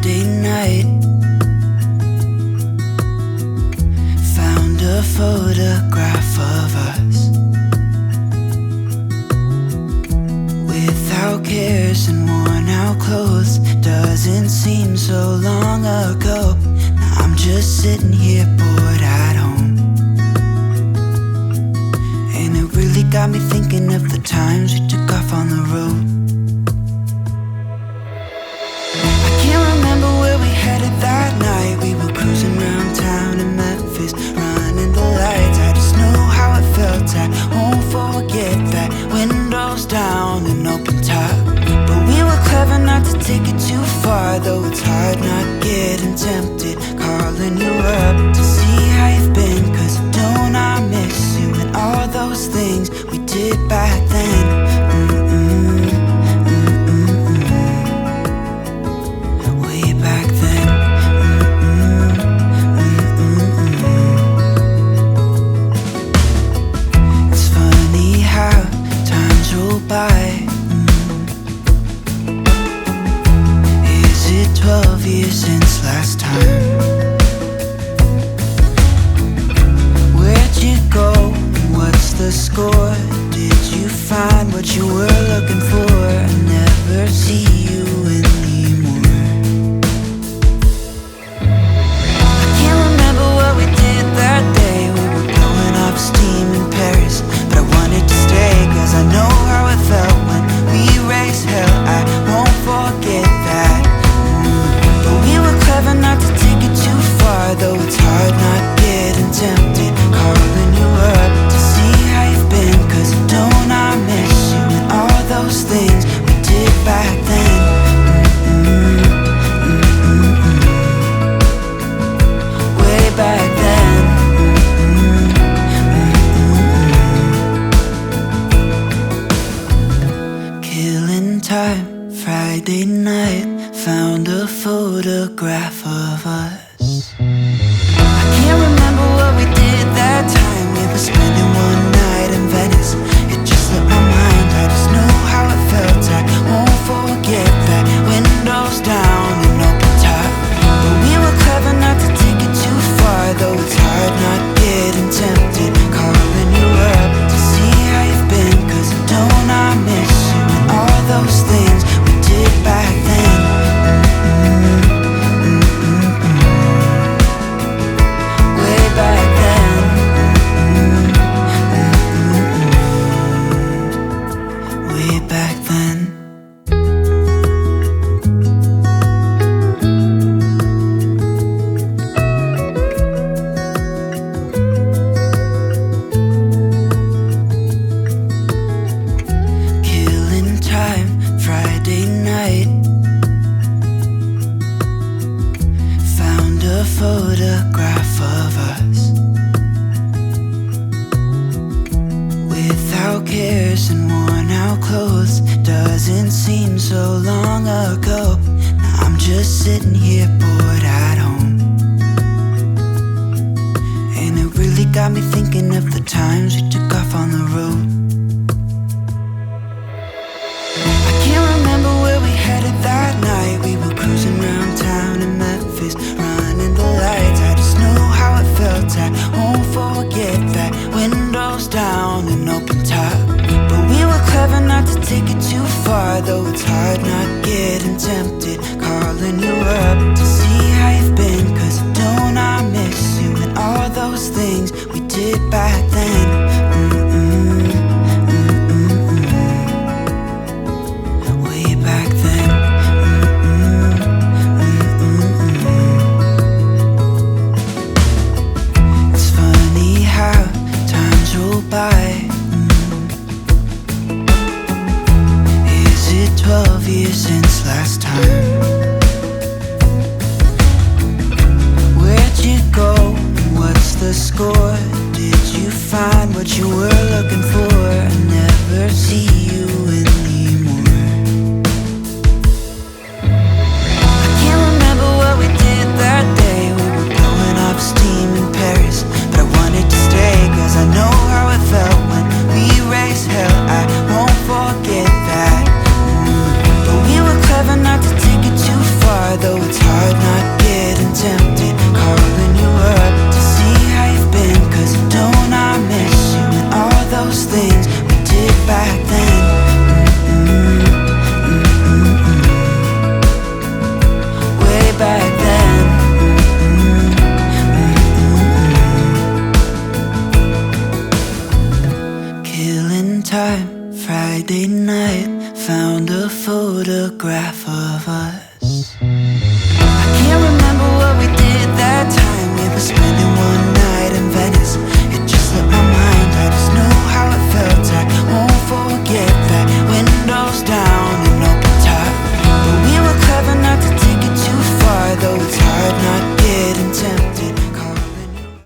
Friday night, found a photograph of us, without cares and worn out clothes. Doesn't seem so long ago. Now I'm just sitting here bored at home, and it really got me thinking of the times we took off on the road. I can't remember where we headed that night. We were cruising around town in Memphis, running the lights. I just know how it felt. I won't forget that. Windows down and open top, but we were clever not to take it too far. Though it's hard not getting tempted, calling you up to see how you've been. Cause don't I miss you and all those things we did back then. Way back then. It's funny how times roll by. Is it 12 years since last time? Where'd you go? What's the score? Did you find what you were looking for? I never see you anymore. I can't remember what we did that day. We were blowing off steam in Paris, but I wanted to stay. Cause I know how it felt when we raised hell. I won't forget that. But we were clever not to take it too far. Though it's hard not getting tempted, calling you up to see how you've been. Cause don't I miss you and all those things we did back then. Way back then. Killing time, Friday night, found a photograph of us. I can't remember what we did that time. We were spending one night in Venice. It just slipped my mind. I just know how it felt. I won't forget that. Windows down and open top, but we were clever not to take it too far. Though it's hard not getting tempted, calling you up to see how you've been. Cause don't I miss you and all those things we did back then. Way back then. Way back then. Killing time, Friday night, found a photograph of us, without cares and worn out clothes. Doesn't seem so long ago. Now I'm just sitting here bored at home, and it really got me thinking of the times we took off on the road. I can't remember where we headed that night. We were cruising around town in Memphis, running the lights. I just know how it felt. I won't forget that. Windows down and open top, but we were clever not to take it too far. Though it's hard not getting tempted, calling you up to see how you've been. Cause don't I miss you and all those things we did back then. Way back then. It's funny how times roll by. Is it 12 years since last time? Where'd you go? What's the score? Did you find what you were looking for? I never see you anymore. I can't remember what we did that day. We were blowing off steam in Paris, but I wanted to stay. Cause I know how it felt when we raised hell. I won't forget that. But we were clever not to take it too far. Though it's